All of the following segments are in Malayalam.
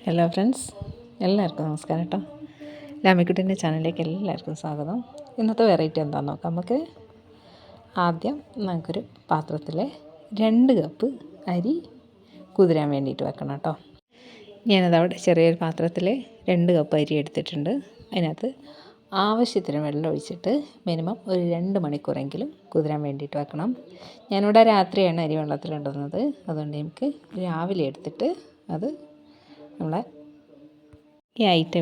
ഹലോ ഫ്രണ്ട്സ്, എല്ലാവർക്കും നമസ്കാരം കേട്ടോ. ലാമിക്കുട്ടിൻ്റെ ചാനലിലേക്ക് എല്ലാവർക്കും സ്വാഗതം. ഇന്നത്തെ വെറൈറ്റി എന്താണെന്ന് നോക്കാം നമുക്ക്. ആദ്യം നമുക്കൊരു പാത്രത്തിൽ 2 കപ്പ് അരി കുതിരാൻ വേണ്ടിയിട്ട് വെക്കണം കേട്ടോ. ഞാനതവിടെ ചെറിയൊരു പാത്രത്തിൽ 2 കപ്പ് അരി എടുത്തിട്ടുണ്ട്. അതിനകത്ത് ആവശ്യത്തിന് വെള്ളം ഒഴിച്ചിട്ട് മിനിമം ഒരു 2 മണിക്കൂറെങ്കിലും കുതിരാൻ വേണ്ടിയിട്ട് വെക്കണം. ഞാനിവിടെ രാത്രിയാണ് അരി വെള്ളത്തിലിടുന്നത്. അതുകൊണ്ട് എനിക്ക് രാവിലെ എടുത്തിട്ട് അത് നമ്മളെ ഈ ഐറ്റം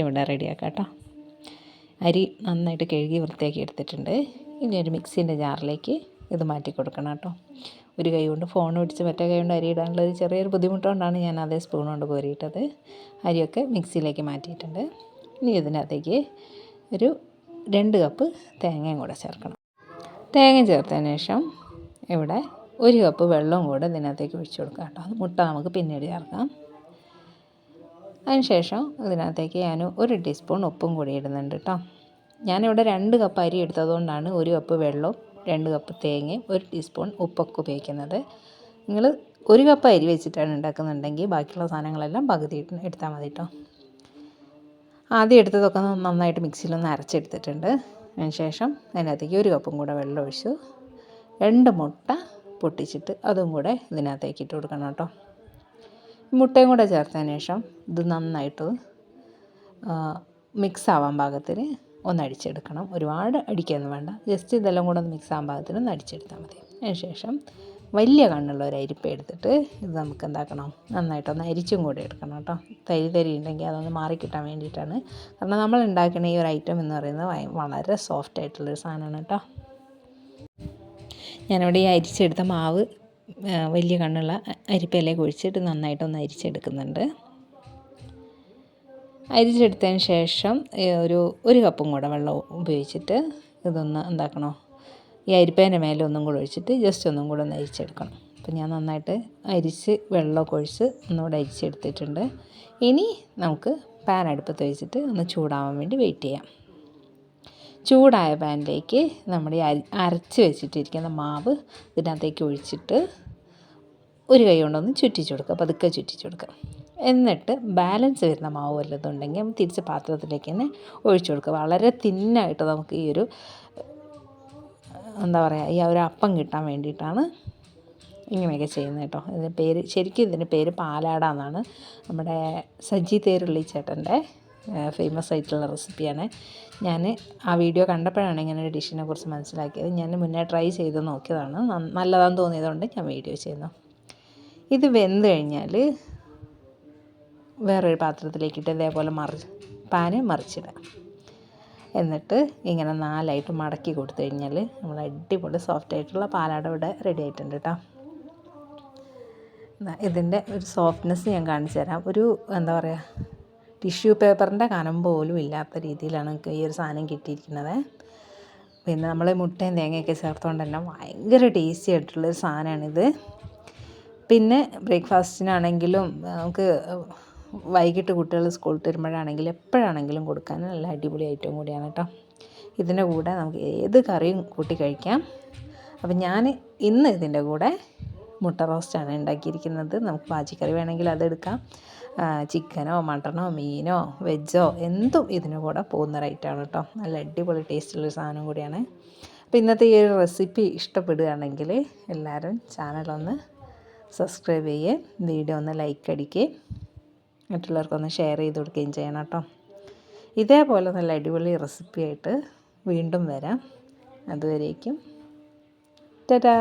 ഇവിടെ റെഡിയാക്കാം കേട്ടോ. അരി നന്നായിട്ട് കഴുകി വൃത്തിയാക്കി എടുത്തിട്ടുണ്ട്. ഇനി ഒരു മിക്സീൻ്റെ ജാറിലേക്ക് ഇത് മാറ്റി കൊടുക്കണം കേട്ടോ. ഒരു കൈ കൊണ്ട് ഫോൺ പിടിച്ച് മറ്റേ കൈ കൊണ്ട് അരി ഇടാനുള്ള ഒരു ചെറിയൊരു ബുദ്ധിമുട്ടുകൊണ്ടാണ് ഞാൻ അതേ സ്പൂൺ കൊണ്ട് കോരിയിട്ടത്. അരിയൊക്കെ മിക്സിയിലേക്ക് മാറ്റിയിട്ടുണ്ട്. ഇനി ഇതിനകത്തേക്ക് ഒരു 2 കപ്പ് തേങ്ങയും കൂടെ ചേർക്കണം. തേങ്ങ ചേർത്തതിന് ശേഷം ഇവിടെ 1 കപ്പ് വെള്ളവും കൂടെ ഇതിനകത്തേക്ക് ഒഴിച്ചു കൊടുക്കാം കേട്ടോ. മുട്ട നമുക്ക് പിന്നീട് ചേർക്കാം. അതിനുശേഷം ഇതിനകത്തേക്ക് ഞാൻ 1 ടീസ്പൂൺ ഉപ്പും കൂടി ഇടുന്നുണ്ട് കേട്ടോ. ഞാനിവിടെ 2 കപ്പ് അരി എടുത്തതുകൊണ്ടാണ് 1 കപ്പ് വെള്ളവും 2 കപ്പ് തേങ്ങയും 1 ടീസ്പൂൺ ഉപ്പൊക്കെ ഉപയോഗിക്കുന്നത്. നിങ്ങൾ 1 കപ്പ് അരി വെച്ചിട്ടാണ് ഉണ്ടാക്കുന്നുണ്ടെങ്കിൽ ബാക്കിയുള്ള സാധനങ്ങളെല്ലാം പകുതി എടുത്താൽ മതി കേട്ടോ. ആദ്യം എടുത്തതൊക്കെ നന്നായിട്ട് മിക്സിയിലൊന്ന് അരച്ചെടുത്തിട്ടുണ്ട്. അതിനുശേഷം അതിനകത്തേക്ക് 1 കപ്പും കൂടെ വെള്ളം ഒഴിച്ചു 2 മുട്ട പൊട്ടിച്ചിട്ട് അതും കൂടെ ഇതിനകത്തേക്ക് ഇട്ട് കൊടുക്കണം കേട്ടോ. മുട്ടയും കൂടെ ചേർത്തതിന് ശേഷം ഇത് നന്നായിട്ട് മിക്സ് ആവാൻ പാകത്തിന് ഒന്ന് അടിച്ചെടുക്കണം. ഒരുപാട് അടിക്കുകയൊന്നും വേണ്ട, ജസ്റ്റ് ഇതെല്ലാം കൂടെ ഒന്ന് മിക്സ് ആവാൻ പാകത്തിന് ഒന്ന് അടിച്ചെടുത്താൽ മതി. അതിന് ശേഷം വലിയ കണ്ണുള്ള ഒരു അരിപ്പ എടുത്തിട്ട് ഇത് നമുക്ക് എന്താക്കണം, നന്നായിട്ടൊന്ന് അരിച്ചും കൂടി എടുക്കണം കേട്ടോ. തരി ഉണ്ടെങ്കിൽ അതൊന്ന് മാറിക്കിട്ടാൻ വേണ്ടിയിട്ടാണ്. കാരണം നമ്മൾ ഉണ്ടാക്കുന്ന ഈ ഒരു ഐറ്റം എന്ന് പറയുന്നത് വളരെ സോഫ്റ്റ് ആയിട്ടുള്ളൊരു സാധനമാണ് കേട്ടോ. ഞാനിവിടെ ഈ അരിച്ചെടുത്ത മാവ് വലിയ കണ്ണുള്ള അരിപ്പയിലേക്ക് ഒഴിച്ചിട്ട് നന്നായിട്ടൊന്ന് അരിച്ചെടുക്കുന്നുണ്ട്. അരിച്ചെടുത്തതിന് ശേഷം ഒരു കപ്പും കൂടെ വെള്ളം ഉപയോഗിച്ചിട്ട് ഇതൊന്ന് എന്താക്കണോ, ഈ അരിപ്പേൻ്റെ മേലെ ഒന്നും കൂടെ ഒഴിച്ചിട്ട് ജസ്റ്റ് ഒന്നും കൂടെ ഒന്ന് അരിച്ചെടുക്കണം. അപ്പം ഞാൻ നന്നായിട്ട് അരിച്ച് വെള്ളമൊക്കെ ഒഴിച്ച് ഒന്നുകൂടെ അരിച്ചെടുത്തിട്ടുണ്ട്. ഇനി നമുക്ക് പാൻ അടുപ്പത്ത് വെച്ചിട്ട് ഒന്ന് ചൂടാവാൻ വേണ്ടി വെയിറ്റ് ചെയ്യാം. ചൂടായ പാനിലേക്ക് നമ്മുടെ ഈ അരച്ച് വെച്ചിട്ടിരിക്കുന്ന മാവ് ഇതിനകത്തേക്ക് ഒഴിച്ചിട്ട് ഒരു കൈ കൊണ്ടൊന്ന് ചുറ്റിച്ച് കൊടുക്കുക, പതുക്കെ ചുറ്റിച്ച് കൊടുക്കുക. എന്നിട്ട് ബാലൻസ് വരുന്ന മാവ് വല്ലതുണ്ടെങ്കിൽ തിരിച്ച് പാത്രത്തിലേക്ക് തന്നെ ഒഴിച്ചു കൊടുക്കുക. വളരെ തിന്നായിട്ട് നമുക്ക് ഈ ഒരു എന്താ പറയുക, ഈ ഒരു അപ്പം കിട്ടാൻ വേണ്ടിയിട്ടാണ് ഇങ്ങനെയൊക്കെ ചെയ്യുന്നത് കേട്ടോ. ഇതിൻ്റെ പേര് പാലാട എന്നാണ്. നമ്മുടെ സജ്ജി തേരുള്ളി ചേട്ടൻ്റെ ഫേമസ് ആയിട്ടുള്ള റെസിപ്പിയാണ്. ഞാൻ ആ വീഡിയോ കണ്ടപ്പോഴാണ് ഇങ്ങനെ ഒരു ഡിഷിനെ കുറിച്ച് മനസ്സിലാക്കിയത്. ഞാൻ മുന്നേ ട്രൈ ചെയ്ത് നോക്കിയതാണ്, നല്ലതാണെന്ന് തോന്നിയതുകൊണ്ട് ഞാൻ വീഡിയോ ചെയ്യുന്നു. ഇത് വെന്ത് കഴിഞ്ഞാൽ വേറൊരു പാത്രത്തിലേക്കിട്ട് ഇതേപോലെ പാന് മറിച്ചിടുക. എന്നിട്ട് ഇങ്ങനെ 4ആയിട്ട് മടക്കി കൊടുത്തു കഴിഞ്ഞാൽ നമ്മൾ അടിപൊളി സോഫ്റ്റ് ആയിട്ടുള്ള പാലാട ഇവിടെ റെഡി ആയിട്ടുണ്ട് കേട്ടോ. ഇതിൻ്റെ ഒരു സോഫ്റ്റ്നെസ് ഞാൻ കാണിച്ചു തരാം. ഒരു എന്താ പറയുക, ടിഷ്യൂ പേപ്പറിൻ്റെ കനം പോലും ഇല്ലാത്ത രീതിയിലാണ് നമുക്ക് ഈ ഒരു സാധനം കിട്ടിയിരിക്കുന്നത്. പിന്നെ നമ്മൾ മുട്ടയും തേങ്ങയൊക്കെ ചേർത്തുകൊണ്ട് തന്നെ ഭയങ്കര ടേസ്റ്റി ആയിട്ടുള്ളൊരു സാധനമാണിത്. പിന്നെ ബ്രേക്ക്ഫാസ്റ്റിനാണെങ്കിലും നമുക്ക് വൈകിട്ട് കുട്ടികൾ സ്കൂളിൽ വരുമ്പോഴാണെങ്കിലും എപ്പോഴാണെങ്കിലും കൊടുക്കാൻ നല്ല അടിപൊളി ഐറ്റം കൂടിയാണ് കേട്ടോ. ഇതിൻ്റെ കൂടെ നമുക്ക് ഏത് കറിയും കൂട്ടി കഴിക്കാം. അപ്പം ഞാൻ ഇന്ന് ഇതിൻ്റെ കൂടെ മുട്ട റോസ്റ്റാണ് ഉണ്ടാക്കിയിരിക്കുന്നത്. നമുക്ക് പാച്ചിക്കറി വേണമെങ്കിൽ അതെടുക്കാം. ചിക്കനോ മട്ടണോ മീനോ വെജോ എന്തും ഇതിന് കൂടെ പോകുന്ന റൈറ്റാണ് കേട്ടോ. നല്ല അടിപൊളി ടേസ്റ്റുള്ളൊരു സാധനം കൂടിയാണ്. അപ്പോൾ ഇന്നത്തെ ഈ ഒരു റെസിപ്പി ഇഷ്ടപ്പെടുകയാണെങ്കിൽ എല്ലാവരും ചാനലൊന്ന് സബ്സ്ക്രൈബ് ചെയ്യുകയും വീഡിയോ ഒന്ന് ലൈക്ക് അടിക്കുകയും മറ്റുള്ളവർക്കൊന്ന് ഷെയർ ചെയ്ത് കൊടുക്കുകയും ചെയ്യണം കേട്ടോ. ഇതേപോലെ നല്ല അടിപൊളി റെസിപ്പിയായിട്ട് വീണ്ടും വരാം. അതുവരേക്കും ടാറ്റാ.